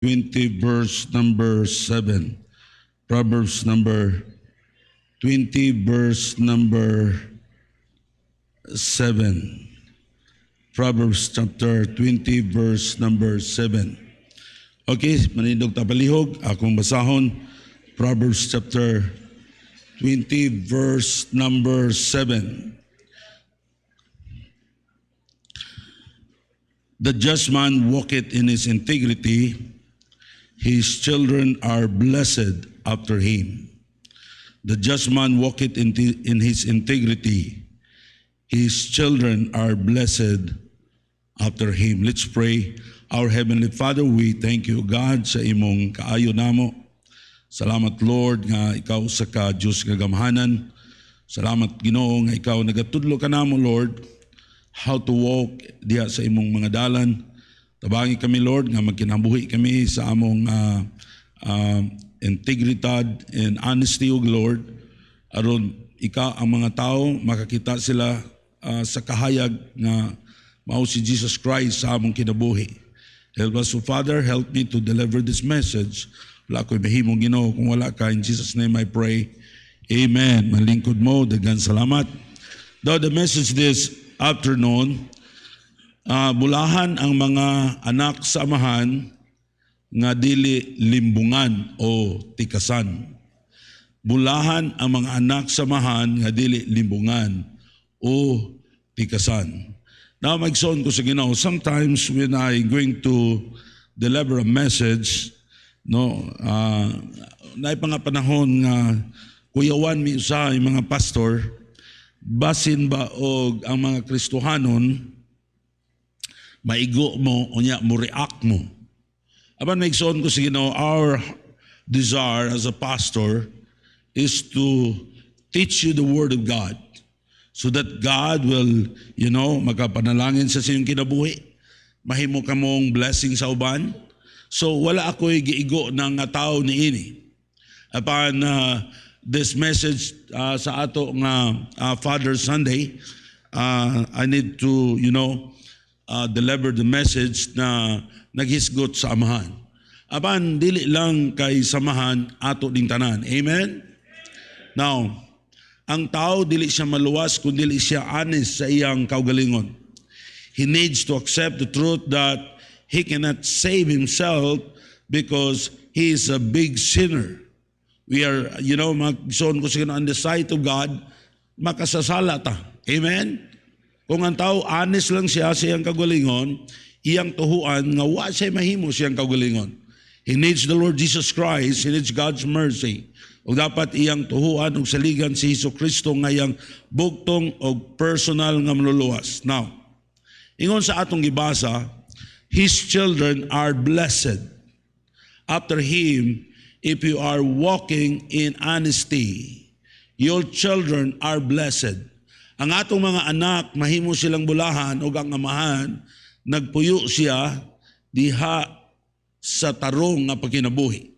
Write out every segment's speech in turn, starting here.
20, verse number 7. Proverbs number 20, verse number 7. Proverbs chapter 20, verse number 7. Okay, manindog tapalihog, akong basahon. Proverbs chapter 20, verse number 7. The just man walketh in his integrity, his children are blessed after him. The just man walketh in his integrity, his children are blessed after him. Let's pray. Our Heavenly Father, we thank you, God, sa imong kaayo namo. Salamat, Lord, nga ikaw sa ka Diyos nga gamhanan. Salamat, Ginoo, nga ikaw nagatudlo ka namo, Lord, how to walk diha sa imong mga dalan. Tabangi kami, Lord, nga magkinabuhi kami sa among integridad and honesty, O Lord. Aron ika ang mga tao, makakita sila sa kahayag na mao si Jesus Christ sa among kinabuhi. Help us, O Father, help me to deliver this message. Wala ko'y mahimong, Ginoo, kung wala ka. In Jesus' name I pray. Amen. Malingkod mo, daghang salamat. Though the message this afternoon, bulahan ang mga anak sa amahan nga dili limbungan o tikasan. Bulahan ang mga anak sa amahan nga dili limbungan o tikasan. Now, magsoon ko sa Ginoo, sometimes when I going to deliver a message, na mga panahon nga kuyawan mi sa mga pastor, basin ba og ang mga Kristohanon maigo mo unya mo react mo. Aban magsoon ko sa Ginoo, our desire as a pastor is to teach you the word of God so that God will, magkapanalangin sa siyong kinabuhi. Mahimo ka mong blessing sa uban. So wala ako'y giigo ng tao ni ini. Upon this message sa ato nga Father's Sunday, I need to, deliver the message na naghisgot sa amahan. Apan dili lang kay samahan ato ding tanan. Amen? Now, ang tao dili siya maluwas kung dili siya honest sa iyang kaugalingon. He needs to accept the truth that he cannot save himself because he is a big sinner. We are, magsoon ko siguro on the sight of God, makasasala ta. Amen? Kung ang tao honest lang siya sa iyang kagalingon, iyang tuhuan nga wa siya mahimo siyang kagalingon. He needs the Lord Jesus Christ, he needs God's mercy. O dapat iyang tuhuan o saligan si Hesus Kristo nga iyang bugtong o personal nga manluluwas. Now, ingon sa atong gibasa, his children are blessed after him if you are walking in honesty. Your children are blessed. Ang atong mga anak, mahimo silang bulahan o ang amahan, nagpuyo siya diha sa tarong nga pagkinabuhi.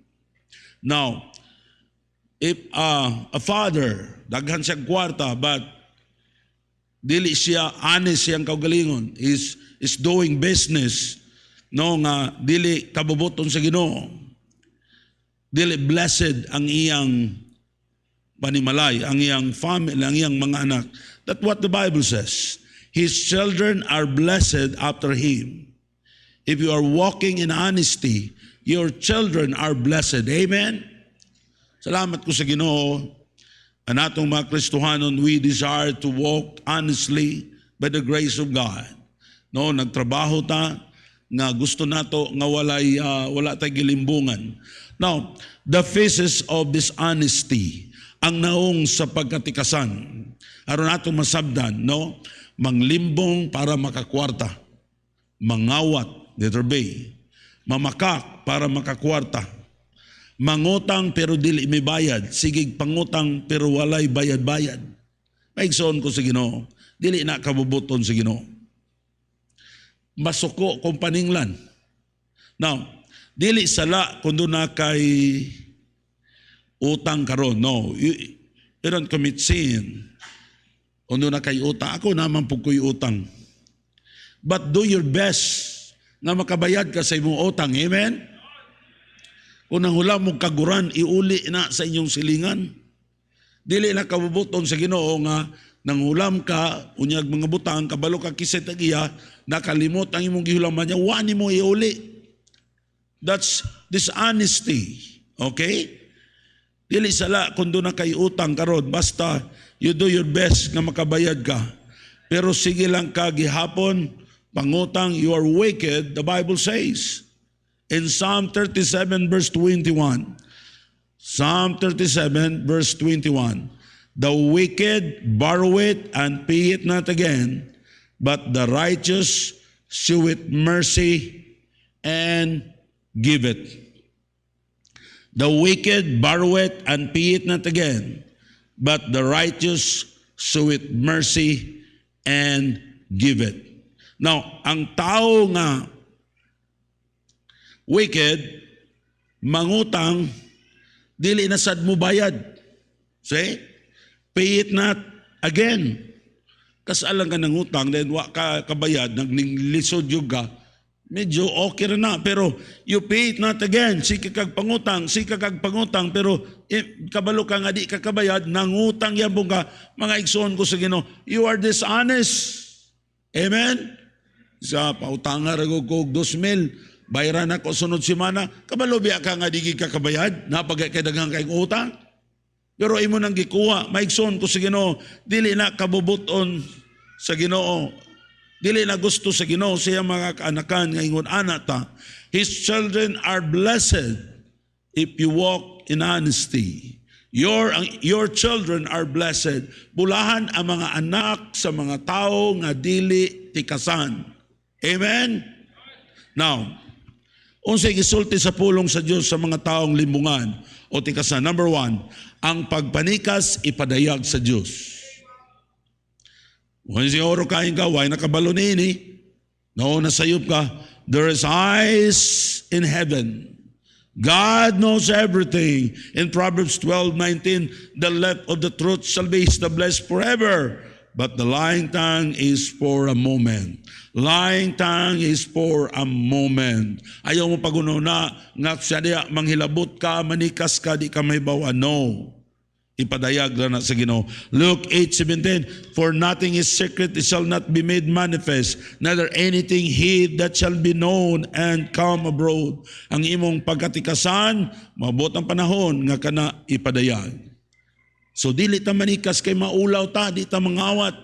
Now, if a father, daghan siyang kwarta, but dili siya honest siyang kaugalingon, is doing business, nga dili kabubuton sa Ginoo, dili blessed ang iyang panimalay, ang iyang family, ang iyang mga anak. That's what the Bible says. His children are blessed after him. If you are walking in honesty, your children are blessed. Amen? Salamat ko sa Ginoo. Ang atong mga Kristohanon, we desire to walk honestly by the grace of God. Nagtrabaho ta, nga gusto nato nga wala tay gilimbungan. Now, the phases of this honesty, ang naong sa pagkatikasan, aron nato masabdan, manglimbong para makakwarta, mangawat, letter B, mamakak para makakwarta, mangutang pero dili may bayad, sigig pangutang pero walay bayad-bayad. Maigsoon ko sa Ginoo, dili na kabubuton sa Ginoo. Masuko kung paninglan. Now, dili sala kung doon na kay utang karon. No, you don't commit sin. Kung doon na kay utang, ako naman po ko'y utang. But do your best na makabayad ka sa imong utang. Amen? Kung nanghulam mo kaguran, iuli na sa inyong silingan. Dili na kabubuton sa Ginoo nga nanghulam ka, unyag mga butang, kabalo ka kisay tagiya, nakalimot ang imong gihulaman niya, wani mo iuli. That's dishonesty. Okay? Dili sala kung doon na kay utang karon, basta you do your best nga makabayad ka. Pero sige lang ka gihapon, pangutang, you are wicked, the Bible says. In Psalm 37 verse 21, Psalm 37 verse 21, the wicked borrow it and pay it not again, but the righteous shew it mercy and give it. The wicked borrow it and pay it not again, but the righteous shew it mercy and give it. Now, ang tao nga wicked, mangutang, dili na sad mo bayad. See? Pay it not again. Kasalang ka ng utang, then wa ka kabayad, naglisod yung ka, medyo okay na. Pero you pay it not again. Sika kag pangutang, pero kabalo ka nga di ka kabayad, nangutang yan ka, mga igsoon ko sa Ginoo, you are dishonest. Amen? Sa pautanga ragog ko 2,000, bayaran ako sunod semana, kabalo biya ka nga di ka kabayad, napagay kay daghang kay utang. Pero imo nang gikuha, maigsoon ko sa Ginoo, dili na kabubuton sa Ginoo. Dili na gusto sa Ginoo siya mga kaanakan nga ingon ana ta. His children are blessed if you walk in honesty. Your children are blessed. Bulahan ang mga anak sa mga tao nga dili tikasan. Amen? Now, unsay gisulti sa pulong sa Dios sa mga taong limbungan o tikasan? Number 1, ang pagpanikas ipadayag sa Dios. Kung siguro kain ka, why nakabalo niini? No, nasayop ka. There is eyes in heaven. God knows everything. In Proverbs 12:19, the left of the truth shall be established forever, but the lying tongue is for a moment. Lying tongue is for a moment. Ayaw mo pagununa, nga siya manghilabot ka, manikas ka, di ka may bawa. No. Ipadayag na sa Ginoo. Luke 8:17, for nothing is secret, it shall not be made manifest, neither anything hid that shall be known and come abroad. Ang imong pagkatikasan, mabot ang panahon nga kana ipadayag. So dili ta manikas kay maulaw ta, di ta mangawat.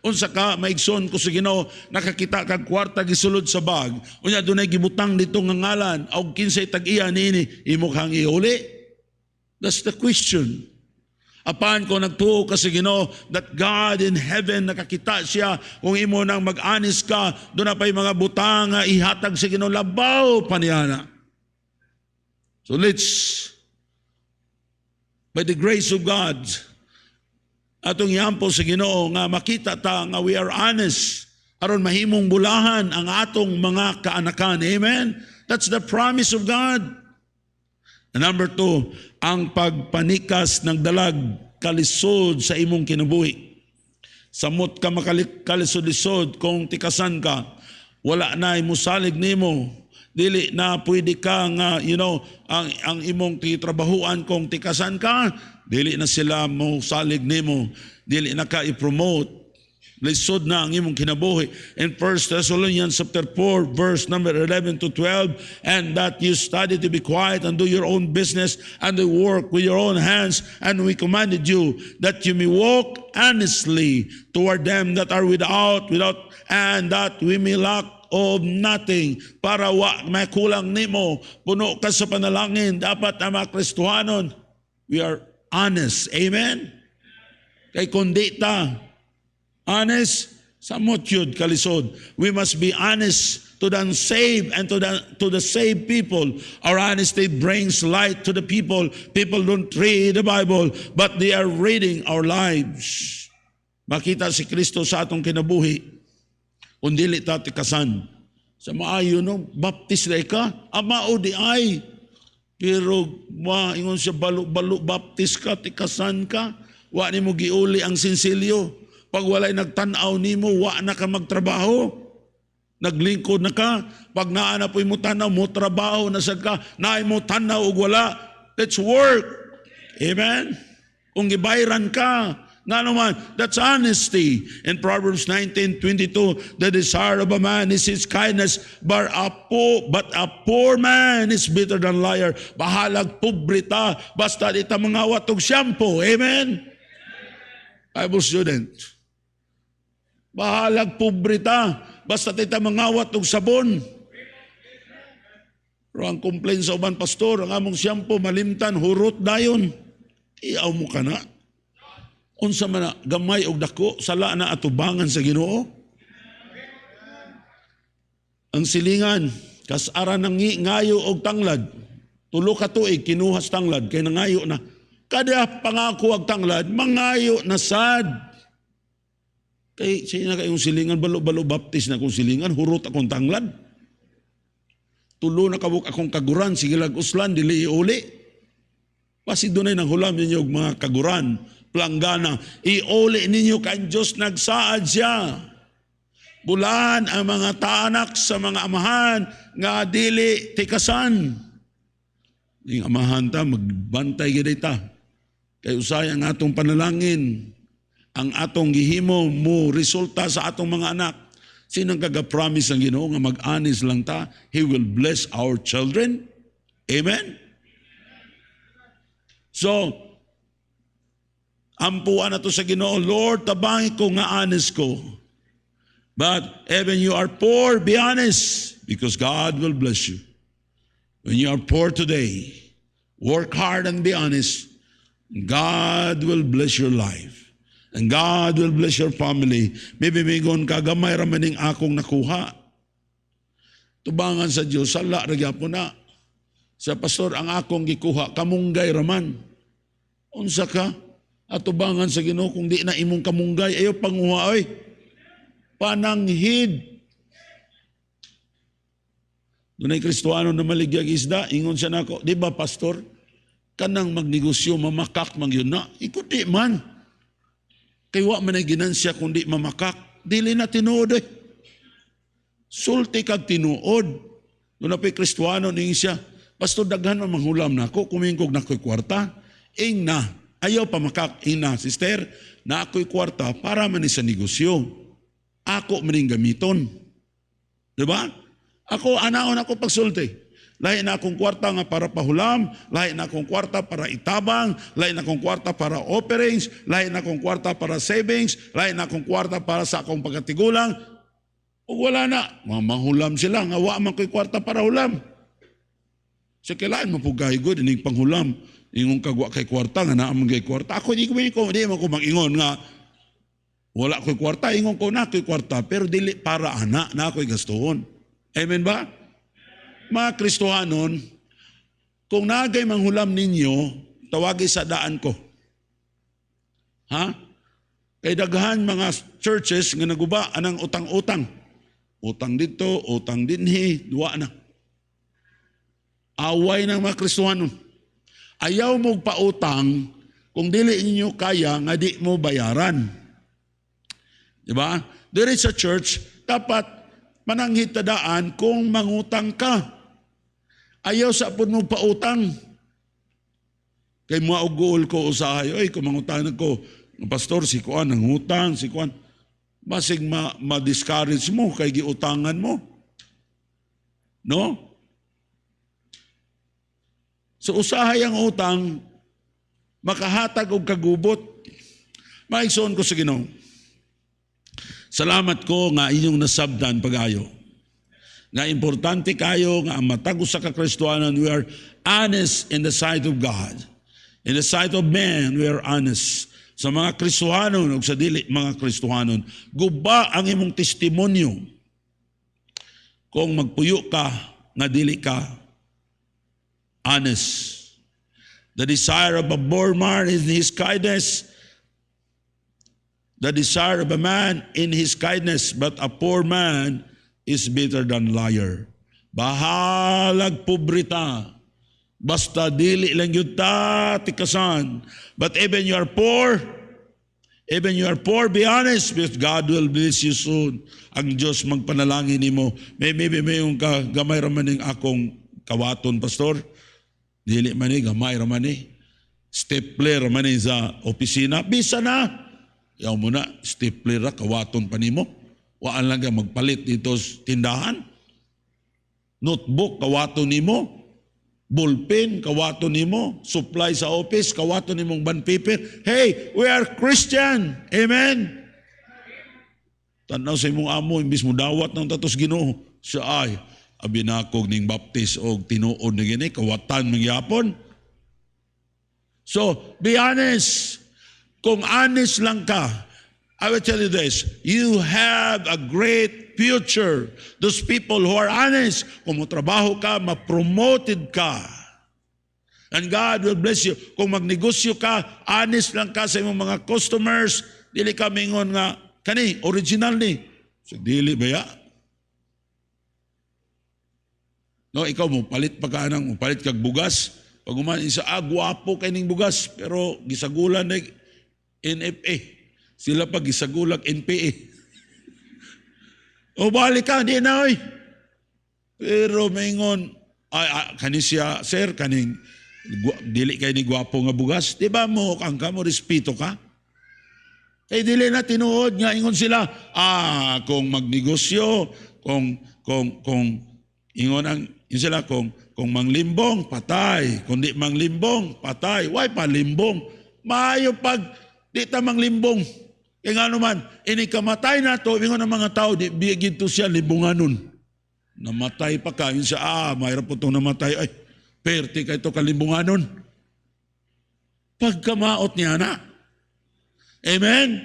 Unsa ka maigsoon ko sa Ginoo, nakakita kag kwarta gisulod sa bag. Unya dunay gibutang dito nga ngalan, og kinsay tag-iya niini, imo kang iuli. That's the question. Apan ko nagtuo ka sa Ginoo that God in heaven nakakita siya kung imo nang mag-honest ka, doon na pa'y mga butang ihatag sa Ginoo, labaw pa niya. So let's, by the grace of God, atong iampo sa Ginoo nga makita ta nga we are honest aron mahimong bulahan ang atong mga kaanakan. Amen? That's the promise of God. And number 2, ang pagpanikas ng dalag kalisod sa imong kinabuhi. Samot ka makalisod-lisod kung tikasan ka, wala na imusalig nimo. Dili na pwede ka nga, ang imong titrabahuan kung tikasan ka, dili na sila mo salig nimo. Dili na ka i-promote. Lisod na ang imong kinabuhi. In 1 Thessalonians chapter 4, verse number 11 to 12, and that you study to be quiet and do your own business and to work with your own hands, and we commanded you that you may walk honestly toward them that are without, and that we may lack of nothing, para may kulang nimo. Puno ka sa panalangin. Dapat ang mga Kristohanon, we are honest. Amen? Kay kundi ta honest, samot yun kalisod. We must be honest to the unsaved and to the saved people. Our honesty brings light to the people. People don't read the Bible, but they are reading our lives. Makita si Kristo sa atong kinabuhi. Kung dili ta tikasan. Sa maayo, baptis na ka, amao di ay. Pero, ingon siya, balo, baptis ka, tikasan ka. Wa ni mo giuli ang sinsilyo. Pag walay nagtanaw nimo, wa na ka magtrabaho. Naglingkod na ka, pag naana po'y mo tanaw, mo trabaho, nasad ka, naay mo tanaw o wala, let's work. Amen? Kung gibayran ka, nga naman, that's honesty. In Proverbs 19:22, the desire of a man is his kindness, but a poor man is better than liar. Bahalag pobrita, basta ita mga watog shampoo. Amen? Bible student. Bahalag pobrita, basta ita mga watog sabon. Pero ang complaint sa uban, pastor, ang among shampoo malimtan, hurot dayon. Iyaw mo ka na. Unsa man na gamay og dako sala na atubangan sa Ginoo. Ang silingan kas ara nang ngayo og tanglad. Tulo ka tuig kinuhas tanglad kay nangayo na. Kada pangako ag tanglad mangayo na sad. Kay siya na kayong silingan balo-balo baptis na kong silingan hurot akong tanglad. Tulo na kabuk akong kaguran sige lag uslan dili iuli. Pasi dunay nang hulam ninyo og mga kaguran. Planggana, iuli ninyo kay Diyos nagsaad siya. Bulan ang mga taanak sa mga amahan nga dili tikasan. Ning amahan ta magbantay gid ta. Kay usay ang atong panalangin, ang atong gihimo mo resulta sa atong mga anak. Sinang kaga-promise ang Ginoo nga mag-anis lang ta, He will bless our children. Amen. So, ampuan na to sa Ginoo, Lord, tabangi ko nga honest ko. But even you are poor, be honest, because God will bless you. When you are poor today, work hard and be honest. God will bless your life. And God will bless your family. Maybe mingon ka, gamay ramaning akong nakuha. Tubangan sa Diyos, sala, po na. Sa pastor, ang akong gikuha, kamunggay raman. Unsa ka? At tubangan sa Ginoo kung di na imong kamunggay ayo panguha oy pananghid. Dunay Kristohano na maligyag isda ingon siya nako, di ba pastor kanang magnegosyo mamakak man yun na ikuti man kay wa man ginansya kundi mamakak dili na tinuod eh. Sulti kag tinuod. Dunay Kristohano ning siya, pastor daghan man manghulam nako kumingkog nakoy kwarta ing na ayaw pa makakina, sister, na ako'y kwarta para man sa negosyo. Ako maning gamiton. Diba? Ako, anaon ako pagsulti. Lahi na akong kwarta nga para pahulam, lahi na akong kwarta para itabang, lahi na akong kwarta para offerings, lahi na akong kwarta para savings, lahi na akong kwarta para sa akong pagkatigulang. O wala na, mahulam sila, nga wa man ko'y kwarta para hulam. Sa kailangan mapugay good, ining panghulam. Ingong kagwa kay kwarta nga naamang kay kwarta. Ako di ko mag-ingon nga wala ko'y kwarta, ingon ko na ko'y kwarta, pero dili para ana na ako'y gastuhon. Amen ba? Mga Kristohanon, kung nagay manghulam ninyo, tawagi sa daan ko. Ha? Kay daghan mga churches nga naguba anang utang-utang. Utang dito, utang dinhi, duwa na. Away ng mga Kristohanon. Ayaw mo pautang kung dili ninyo kaya nga di mo bayaran. Diba? There is a church, dapat mananghit tadaan kung mangutang ka. Ayaw sa pun mo pautang. Kay maugol ko usahay, oy, kung mangutang ko, pastor, si Kuan, ang utang, si Kuan. Basig ma-discourage mo kay giutangan mo. No? So usahay ang utang, makahatag og kagubot. Maigsoon ko sa Ginoo. Salamat ko nga inyong nasabdan pag-ayo. Nga importante kayo nga matagos sa kakristohanan, we are honest in the sight of God. In the sight of man, we are honest. Sa mga Kristohanon o sa dili mga Kristohanon, guba ang imong testimonyo. Kung magpuyo ka, nga dili ka honest. The desire of a poor man is his kindness. The desire of a man in his kindness, but a poor man is better than liar. Bahalag pobrita. Basta dili lang yun ta tikasan. But even you are poor, Even you are poor, be honest, because God will bless you soon. Ang Diyos magpanalangin nimo. Maybe may yung gamay raman ng akong kawaton, pastor. Dili man ni, gamay raman ni. Stapler raman ni sa opisina. Bisa na. Yaw mo na, stapler ra, kawaton pa nimo. Waan lang ka magpalit dito sa tindahan. Notebook, kawaton nimo. Ballpen, kawato nimo. Supply sa office, kawato nimong bond paper. Hey, we are Christian. Amen? Tanaw sa imong amo, imbis mo dawat ng tatos Ginoo. Siya ay, abinakog ning baptis o tinuod na gini, kawatan mangyapon. So, be honest. Kung honest lang ka, I will tell you this, you have a great future. Those people who are honest, kung matrabaho ka, ma-promoted ka. And God will bless you. Kung magnegosyo ka, honest lang ka sa imong mga customers, dili ka mingon nga, kani, original ni. So, dili ba ya? No, ikaw mo, palit pa ka nang, palit kag bugas. Pag umanin sa, gwapo kay ning bugas, pero gisagulan na NFA. Sila pag isagulag NPA. O balik ka, di na oy. Pero maingon, kani siya, sir, kaning, dili kay ni gwapo nga bugas. Di ba mo, kang ka mo, respeto ka? Kay dili na tinuod nga, ingon sila, kung magnegosyo, kung, ingon ang, yun sila, kung manglimbong, patay. Kung di manglimbong, patay. Why pa limbong? Maayo pag, di ta manglimbong. Kaya nga naman, inikamatay na to, ingon ng mga tao, di bigid to siya, limbunganon. Namatay pa ka, yun siya, mayroon po itong namatay, ay, perte ka ito kalimbunganon. Pagkamaot niya na. Amen?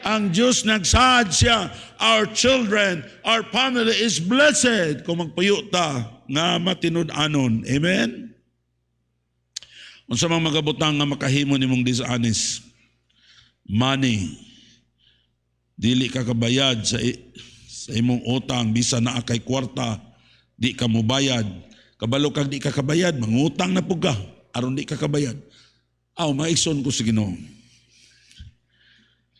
Ang Diyos nagsaad siya, our children, our family is blessed kung magpayo ta nga matinud-anon. Amen? Kung sa mga magabutang nga makahimo ni mong dishonest, money, dili ka kabayad sa imong utang, bisa na kay kwarta, di ka mo bayad. Kabalo kang di ka kabayad, mangutang na po ka, aron di ka kabayad. Maigsoon ko sa Ginoo.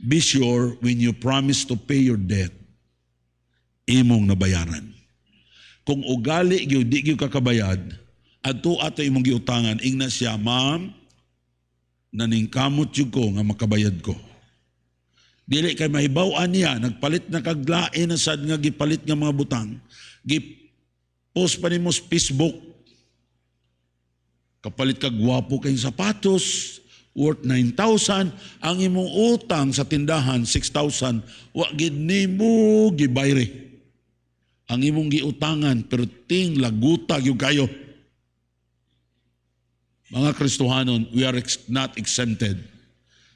Be sure when you promise to pay your debt, imong nabayaran. Kung ugali gyud di gyud ka kabayad, adto ato imong giutangan, ingna siya, ma'am, naningkamot yun ko nga makabayad ko. Dili kay mahibaw-an niya, nagpalit na kaglain na sad nga gipalit nga mga butang. Gipost pa ni mo sa Facebook. Kapalit ka gwapo kayong sapatos, worth 9,000. Ang imong utang sa tindahan, 6,000. Wa gid nimo gibayre. Ang imong giutangan, pero ting laguta gyud kayo. Mga Kristohanon, we are not exempted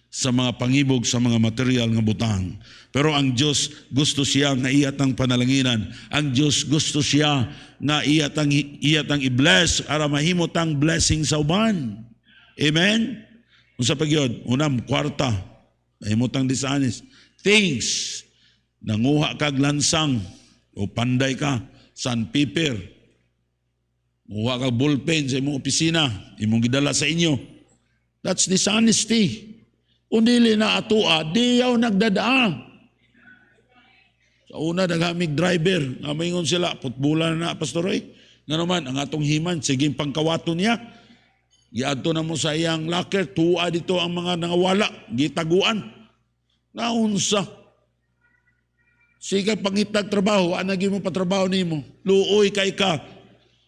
sa mga pangibog, sa mga material nga butang. Pero ang Diyos gusto siya nga iyatang panalanginan. Ang Diyos gusto siya nga iyatang i-bless para mahimotang blessing sa uban. Amen? Kung sa pagyod, unam, kwarta, mahimotang dishonest. Things, nanguha kag lansang, o panday ka, sandpaper, muha kag ballpen sa imong opisina, imong gidala sa inyo. That's dishonesty. Kung dili na atua, diyaw nagdadaa. Sa una, naghamig driver. Nga maingon sila, putbulan na Pastoroy. Nga naman, ang atong himan, siging pangkawato niya. Giadto na mo sa iyang locker, tuwa dito ang mga nangawala, gitaguan. Naunsa. Sige, pangitag trabaho, anagi mo patrabaho nimo. Luoy kay ka.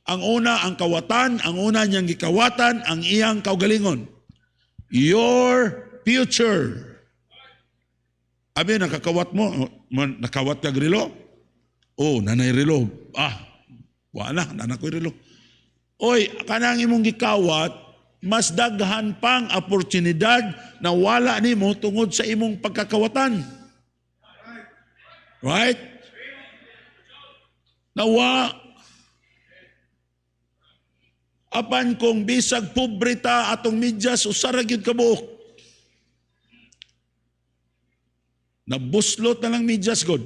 Ang una, ang kawatan, ang una niyang gikawatan, ang iyang kaugalingon. Your future. Abi, nakakawat mo, nakawat ka relo? Nanay relo. Wala, nanakoy relo. Oy, kanang imong gikawat, mas daghan pang oportunidad na wala nimo tungod sa imong pagkakawatan. Right? Nawa, apan kung bisag pobreta atong medyas, usara gyud kabuok. Nabuslot na lang medyas, God.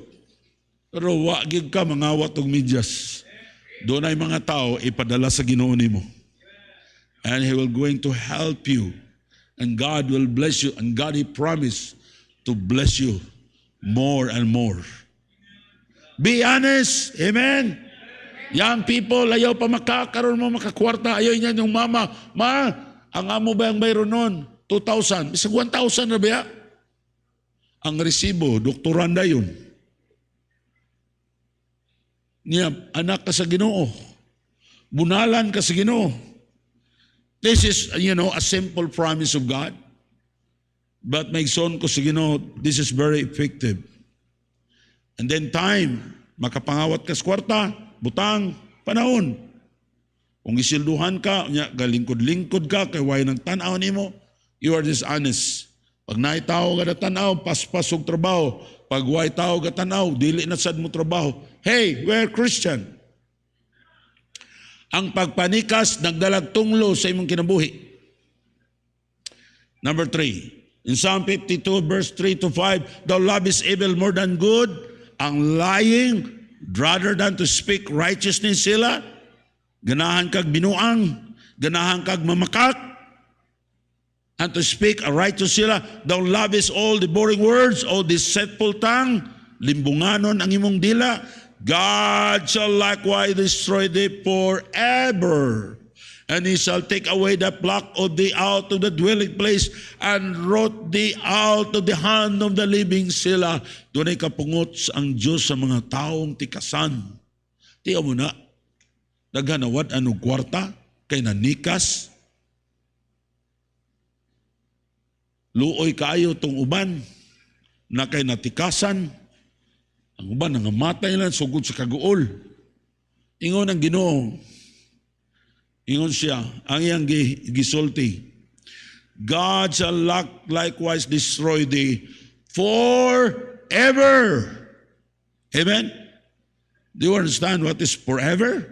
Pero wagig ka mangawat og medyas. Doon ay mga tao ipadala sa Ginoo nimo. And He will going to help you. And God will bless you. And God, He promised to bless you more and more. Be honest. Amen? Young people, ayaw pa makakaroon mo makakwarta. Ayaw niyan yung mama. Ma, ang amo ba yung mayroon nun? 2,000. Isang 1,000 na ba? Ang resibo, doktoranda yun. Niya, anak ka sa Ginoo. Bunalan ka sa Ginoo. This is, a simple promise of God. But maigsoon ko sa Ginoo, this is very effective. And then time, makapangawat ka sa kwarta, butang, panahon. Kung isilduhan ka, galingkod-lingkod ka, kay way ng tanaw nimo, you are dishonest. Pag naitaw ka na tanaw, paspasog trabaho. Pag way tao ka tanaw, dili na sad mo trabaho. Hey, we're Christian. Ang pagpanikas, nagdalag tunglo sa imong kinabuhi. Number 3, in Psalm 52 verse 3 to 5, thou lovest evil more than good, ang lying rather than to speak righteousness sila. Ganahan kag binuang, ganahan kag mamakak, and to speak a righteous sila. Thou lovest all the boring words, all deceitful tongue, limbunganon ang imong dila. God shall likewise destroy thee forever. And he shall take away the pluck of thee out of the dwelling place and root thee out of the hand of the living sila. Doon ay kapungot ang Diyos sa mga taong tikasan. Tiyo mo na, naghanawad anong kwarta, kay nanikas. Luoy kaayo tong uban, na kay natikasan. Ang uban, nangamatay lang, sugod sa kaguol. Ingon ang Ginoo, ingon siya, ang iyang gisulti, God shall likewise destroy thee forever. Amen? Do you understand what is forever?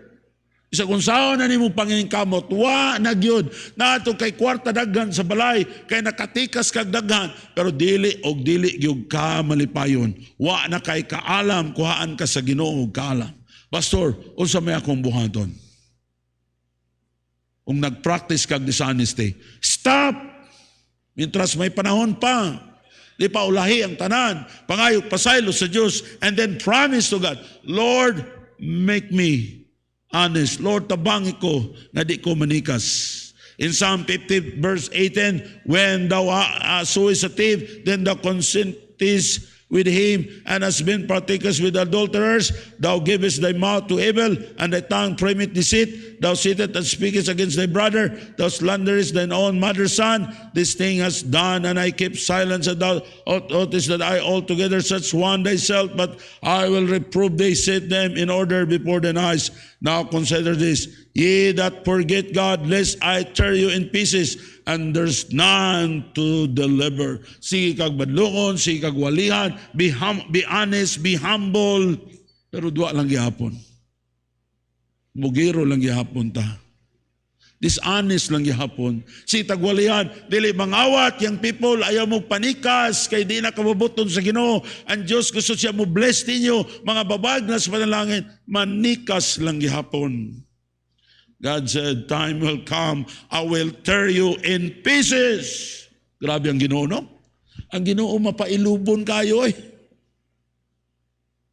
Isa kung saan na ni mo pangingkamot, wa nagyod, nato kay kwarta daghan sa balay, kay nakatikas kag daghan, pero dili gyud ka malipayon. Wa na kay kaalam, kuhaan ka sa Ginoo og kaalam. Pastor, unsa may akong buhaton? Kung nag-practice kag dishonesty, stop! Mintras may panahon pa. Di pa ulahi ang tanan. Pangayog pasaylo sa Diyos and then promise to God, Lord, make me honest. Lord, tabangi ko na di ko manikas. In Psalm 50 verse 18, when thou sowest a thief, then thou consentest with him, and hast been partakers with adulterers. Thou givest thy mouth to evil, and thy tongue frameth deceit. Thou sittest and speakest against thy brother. Thou slanderest thine own mother's son. This thing hast done, and I keep silence, and thou oughtest that I altogether such one thyself, but I will reprove thee, set them in order before thine eyes. Now consider this, ye that forget God, lest I tear you in pieces, and there's none to deliver. Sige kag badlungon, sige kag walihan, be honest, be humble, pero duwa lang gihapon. Mugiro lang gihapon ta. Dishonest lang gihapon. Si tagwalihan, dili mangawat, yang people, ayaw mo panikas, kay di na kabubuton sa Ginoo. Ang Diyos gusto siya mo bless ninyo, mga babag na sa panalangin, manikas lang gihapon. God said, time will come, I will tear you in pieces. Grabe ang Ginoo, no? Ang Ginoo mapailubon kayo eh.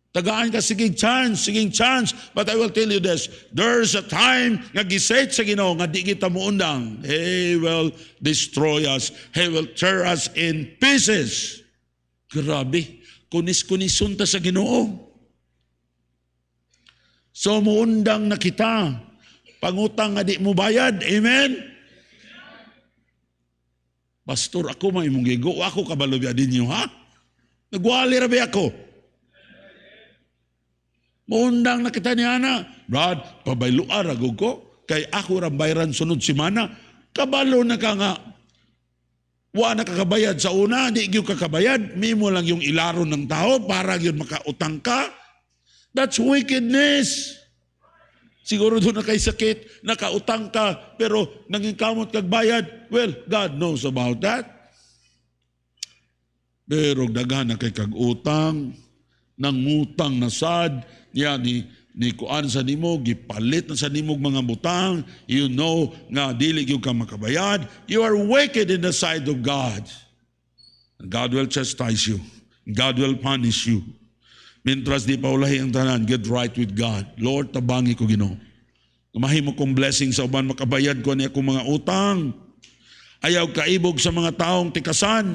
Tagaan ka, siging chance. But I will tell you this, there's a time nga giset sa Ginoo nga di kita muundang. He will destroy us. He will tear us in pieces. Grabe, kunis-kunisun ta sa Ginoo. So muundang na kita. Pangutang nga di mo bayad. Amen? Pastor, ako may mong gigo. Ako kabalubya din nyo, ha? Nagwali rabi ako. Muundang na kita niya na. Brad, pabayluar agog ko. Kay ako rambayran sunod simana. Kabalo na ka nga. Wa na kakabayad sa una. Di yung kakabayad. Mimo lang yung ilaron ng tao para yun makautang ka. That's wickedness. Siguro doon na kay sakit, nakautang ka, pero naging kamot kag bayad. Well, God knows about that. Pero daghan na kay kag utang, nangutang na sad, niya ni kuan sa nimo, gipalit na sa nimo mga butang, you know nga dili gyud ka makabayad. You are wicked in the sight of God. God will chastise you. God will punish you. Mintras di paulahi ang tanan, get right with God. Lord, tabangi ko Ginoo. Mahimo kong blessing sa uban, makabayad ko niya akong mga utang. Ayaw kaibog sa mga taong tikasan.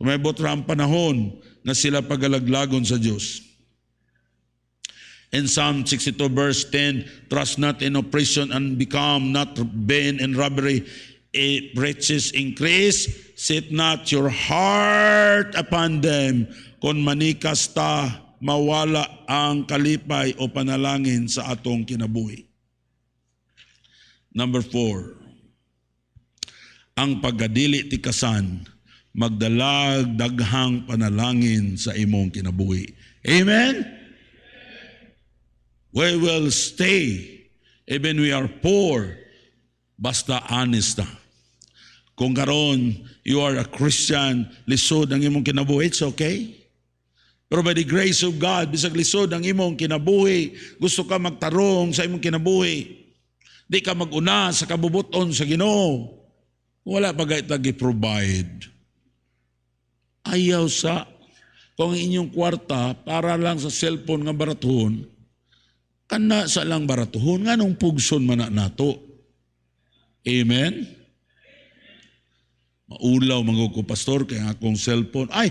May botra ang panahon na sila pagalaglagon sa Diyos. In Psalm 62 verse 10, trust not in oppression and become not vain in robbery. If riches increase, set not your heart upon them. Kung manikas ta, mawala ang kalipay o panalangin sa atong kinabuhi. Number 4, ang paggadili tikasan, magdalag daghang panalangin sa imong kinabuhi. Amen? We will stay even we are poor, basta honest na. Kung karon you are a Christian, lisod ang imong kinabuhi, it's okay. Pero by the grace of God, bisag lisod ang imong kinabuhi, gusto ka magtarong sa imong kinabuhi, di ka mag-una sa kabubuton sa Ginoo, wala pa gayta gi-provide. Ayaw sa, kung ang inyong kwarta para lang sa cellphone nga baratuhon, kana sa lang baratuhon, nga nung pugson man nato. Amen? Maulaw manggod ko, pastor, kaya akong cellphone, ay,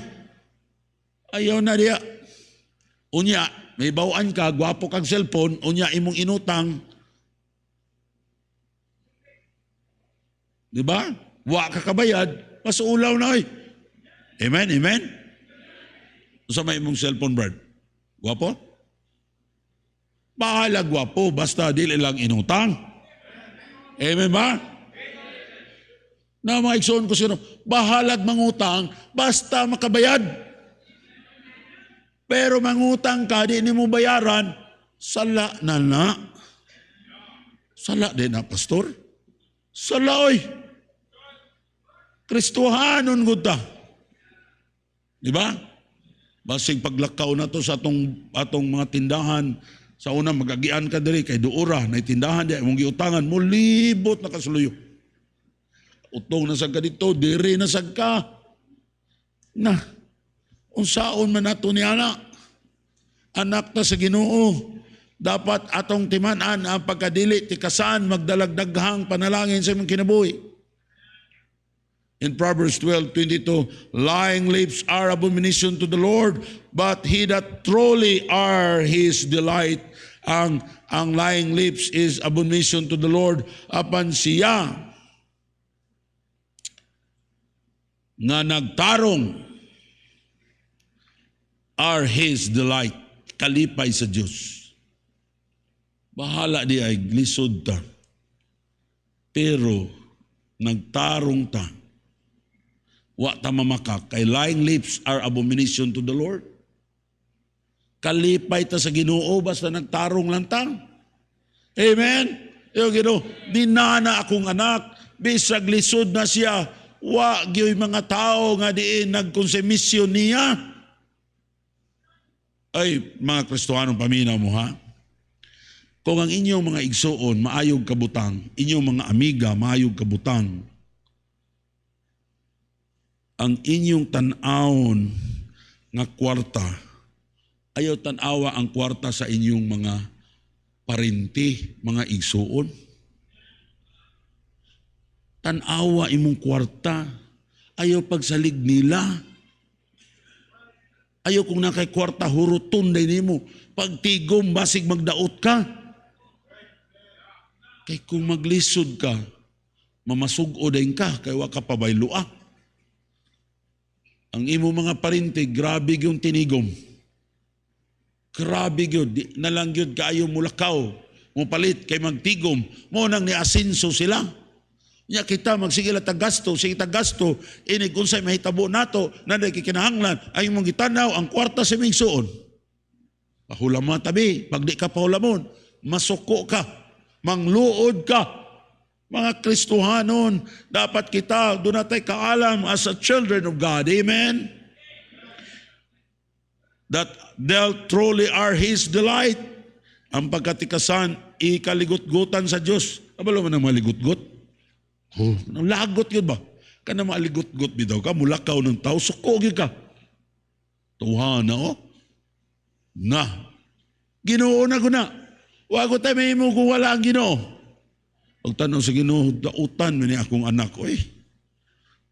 ayaw na diya. Unya, may bawaan ka, gwapo kang cellphone, unya imong inutang. Diba? Wa ka kabayad, masuulaw na oy. Amen? Amen? Sa may imong cellphone, Brad? Gwapo? Bahala gwapo, basta dili lang inutang. Amen ba? Na mga igsoon ko sino, bahalag mangutang, basta makabayad. Pero mangutang ka, di mo bayaran, sala na. Sala din na, pastor. Sala, oy. Kristohanon gud ta. Di ba? Basig paglakaw na to sa atong mga tindahan, sa una magagian ka diri kay duura na tindahan di imong giutangan mo libot na kasuluyo. Utong na sad ka dito, diri na sad ka. Na unsaon man nato ni anak ta sa Ginoo. Dapat atong timan-an ang pagkadili tikasan magdalagdaghang panalangin sa imong kinabuhi. In Proverbs 12:22, lying lips are abomination to the Lord, but he that truly are his delight. Ang lying lips is abomination to the Lord, apan siya nga nagtarong are his delight, kalipay sa Diyos. Bahala di ay lisod ta, pero nagtarong ta, wa ta mamakak, kay lying lips are abomination to the Lord. Kalipay ta sa Ginoo basta nagtarong lang ta. Amen? Yung Ginoo, dinana akong anak, bisag lisod na siya, wa gyoy mga tao nga diin nagkonsumisyon niya. Ay, mga Kristohanong paminaw mo ha? Kung ang inyong mga igsoon maayog kabutang, inyong mga amiga maayog kabutang, ang inyong tan-awon nga kwarta, ayaw tan-awa ang kwarta sa inyong mga parinti, mga igsoon. Tan-awa imong kwarta, ayaw pagsalig nila. Ayaw kung nakay kwarta, huruton day nimo. Pagtigom, basig magdaot ka. Kay kung maglisod ka, mamasug-o din ka, kay wa ka pabayloa. Ang imo mga parinti, grabe yung tinigom. Grabe yun, nalang yun kaayo mulakaw, mupalit kay magtigom, mo nang ni-asinso sila. Nya kita magsigila tagasto, sige tagasto, ini kung sa'y mahitabo nato, na kikinahanglan, ay mong gitanaw, ang kwarta sa mingsoon. Pahulamon tabi, pag di ka pahulamon, masuko ka, mangluod ka. Mga Kristohanon, dapat kita, doon natin kaalam as a children of God. Amen? That they'll truly are His delight. Ang pagkatikasan, ikaligot-gutan sa Diyos. Abalo man ang maligot-gut? Oh, lagot yun ba? Kana maaligot-got bitaw ka, mulakaw ng tao, sukogi ka. Tuhan na na. Ginoo na ko na. Wago tayo may mo kung wala ang Ginoo. Pagtanong sa Ginoo, dautan mo ni akong anak ko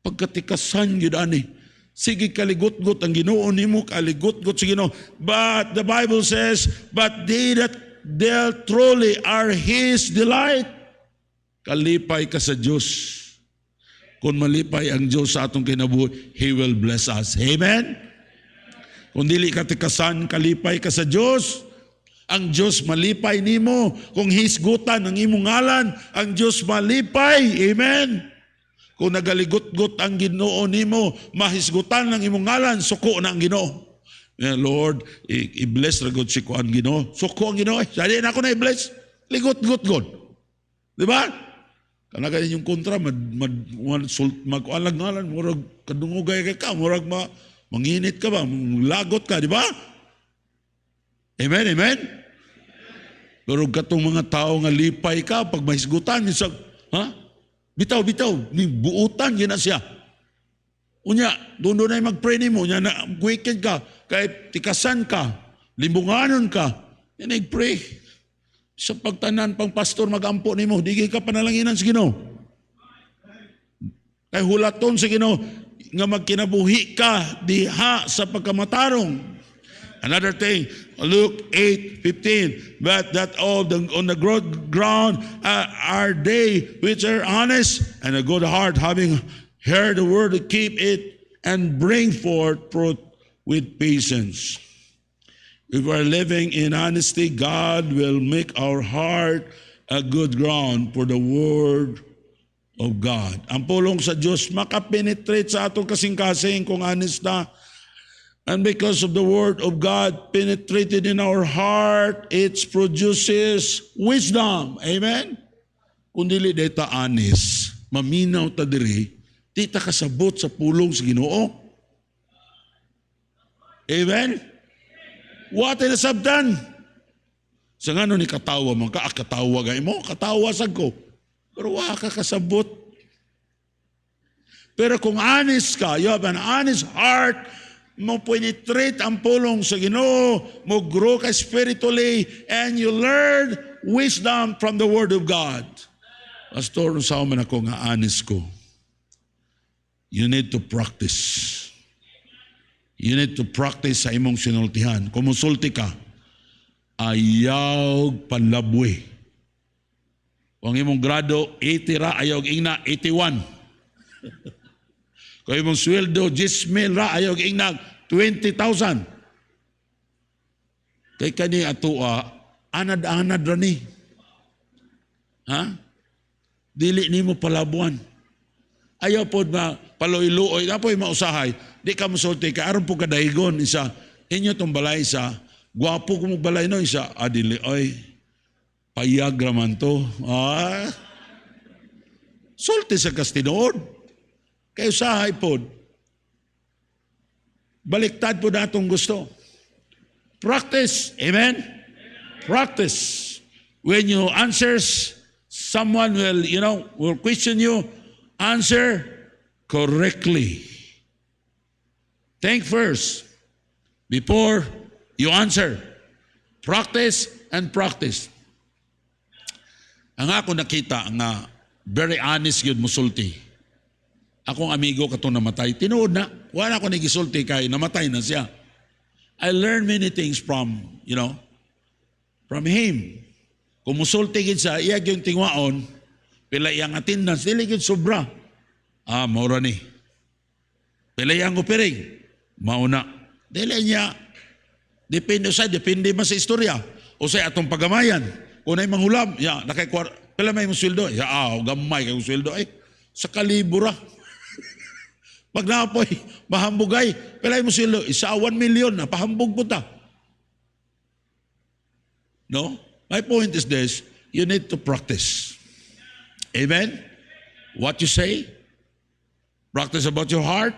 pagkatikasan yun ani. Sige kaligot-got ang Ginoo nimo, kaligot-got sa Ginoo. But the Bible says, but they that dealt truly are His delight. Kalipay ka sa Diyos. Kung malipay ang Diyos sa atong kinabuhi, He will bless us. Amen? Kung dili ka tikasan, kalipay ka sa Diyos. Ang Diyos malipay nimo. Kung hisgutan ang imong ngalan, ang Diyos malipay. Amen? Kung nagaligot-got ang Ginoo nimo, mahisgutan ang imong ngalan, suko na ang Ginoo. Lord, i-bless ragod si ko ang Ginoo. Suko ang Ginoo. Sali na ako na i-bless. Ligot-got God. Di ba? Kana kaya yung kontra, mag-alag ngalan, murag kadungugay ka, murag manginit ka ba, lagot ka, di ba? Amen, amen? Pero katong mga tao nga lipay ka, pag mahisgutan, bitaw, buutan, yun na siya. Unya, doon na mag-pray mo, unya na wicked ka, kahit tikasan ka, limbunganon ka, yan nag-pray. Sa pagtanan pang pastor magampo nimo, di ka panalanginan sa Ginoo. Kay hulaton sa Ginoo nga magkinabuhi ka diha sa pagkamatarong. Another thing, Luke 8:15, but that all on the ground are they which are honest and a good heart, having heard the word to keep it and bring forth fruit with patience. If we are living in honesty, God will make our heart a good ground for the Word of God. Ang pulong sa Diyos makapenetrate sa atong kasing-kasing kung honest na. And because of the Word of God penetrated in our heart, it produces wisdom. Amen? Kung dili data honest, maminaw ta diri, di ta kasabot sa pulong sa Ginoo. Amen? What in sabdan? Sa nga ni katawa man ka, katawa gay mo, katawa sag ko. Pero wala ka kasabot. Pero kung honest ka, you have an honest heart, mo penetrate ang pulong sa Ginoo, mo grow ka spiritually, and you learn wisdom from the Word of God. Pastor, sa man ako nga honest ko. You need to practice. You need to practice sa imong sinultihan. Kumusulti ka, ayaw panlabwe. Kung imong grado, 80 ra, ayaw ingna, 81. Kung imong sweldo, 10,000 ra, ayaw ingna, 20,000. Kay kani atua, anad-anad ra ni. Ha? Dili ni mo palabuan. Ayaw po na paloy-luoy, apoy mausahay. Di ka musulti ka, aron po kadaigon isa. Inyo tong balay isa, gwapo ko mong balay no isa, adili, oy, payag raman to. Sulti sa kastinood. Kayo sahay po. Baliktad po natong gusto. Practice. Amen? Practice. When you answers, someone will question you, answer correctly. Think first before you answer. Practice and practice. Ang ako nakita nga very honest yun musulti. Akong amigo katong namatay, tinuod na. Wala ako nagisulti kay namatay na siya. I learned many things from him. Kung musulti gid sa iya yung tingwaon, pila iyang attendance, dili gid sobra. Maura ni. Pila iyang operate. Mauna. Dili niya. Depende man sa istorya. O sa atong pagamayan. Kung na'y manghulam, pila may sweldo? Gamay kay sweldo. Sa kalibura. Pag napoy, mahambugay. Pila yung sweldo? 1 million na. Pahambog po ta. No? My point is this. You need to practice. Amen? What you say. Practice about your heart.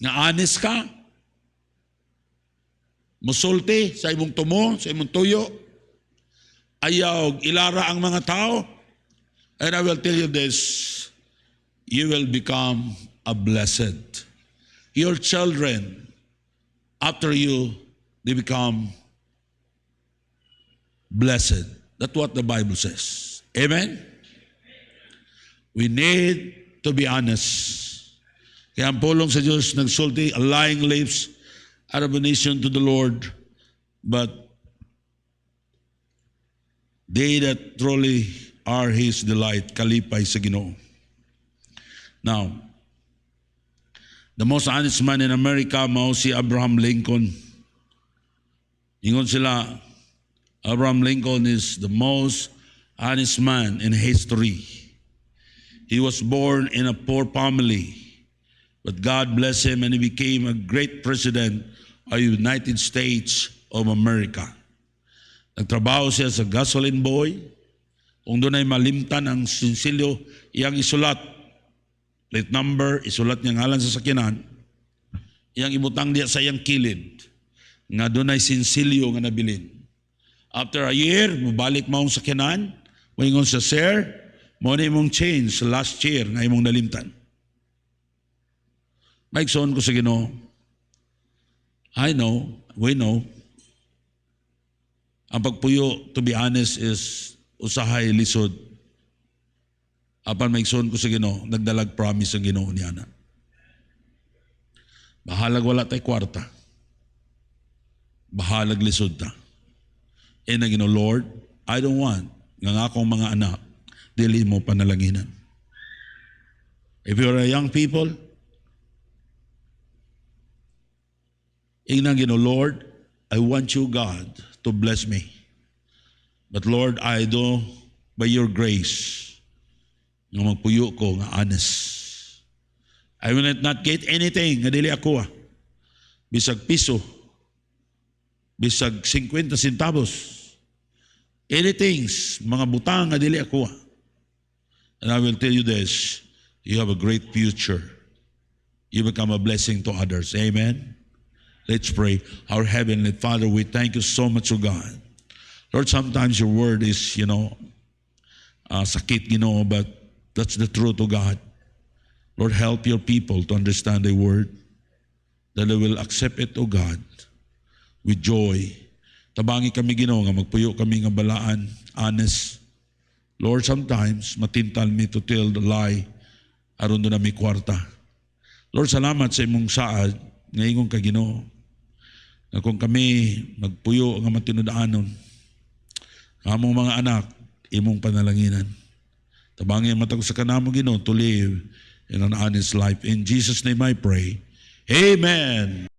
Na honest ka. Musulti sa imong tumo, sa imong tuyo. Ayaw ilara ang mga tao. And I will tell you this. you will become a blessed. Your children, after you, they become blessed. That's what the Bible says. Amen? We need to be honest. Kaya ang pulong sa Diyos nagsulti, a lying lips, abomination to the Lord, but they that truly are His delight, kalipay sa Ginoo. Now, the most honest man in America, mao si Abraham Lincoln. Ingon sila, Abraham Lincoln is the most honest man in history. He was born in a poor family, but God blessed him and he became a great president of the United States of America. Nagtrabaho siya sa gasoline boy. Kung doon ay malimtan ang sinsilyo, iyang isulat. Plate number, isulat niyang ngalan sa sakyanan. Iyang ibutang diya sa iyang kilid. Nga doon ay sinsilyo nga nabilin. After a year, mabalik maong sakyanan. Moingon sa sir, mo na imong change sa last year nga imong nalimtan. Maigsoon ko sa Ginoo, I know, we know, ang pagpuyo, to be honest, is usahay lisod. Apan maigsoon ko sa Ginoo, nagdalag promise ang Ginoo niya na. Bahalag wala tay kwarta. Bahalag lisod ta. And na Ginoo, Lord, I don't want nga akong mga anak, dili mo panalanginan. If you're a young people, inang Ginoo, Lord, I want you, God, to bless me. But Lord, I do by your grace nga magpuyo ko nga honest. I will not get anything nga dili ako bisag piso, bisag 50 centavos, anything, mga butang nga dili ako. And I will tell you this, you have a great future. You become a blessing to others. Amen? Let's pray. Our Heavenly Father, we thank you so much, O God. Lord, sometimes your word is, sakit, but that's the truth, O God. Lord, help your people to understand the word, that they will accept it, O God, with joy. Tabangi kami, Ginoo, nga magpuyo kami nga balaan, honest. Lord, sometimes matintal me to tell the lie aron doon na may kwarta. Lord, salamat sa imong saad nga ingon ka, Ginoo, na kung kami magpuyo nga matinud-anon, among mga anak, imong panalanginan. Tabangi matag sa kanamo, Ginoo, to live in an honest life. In Jesus' name I pray. Amen.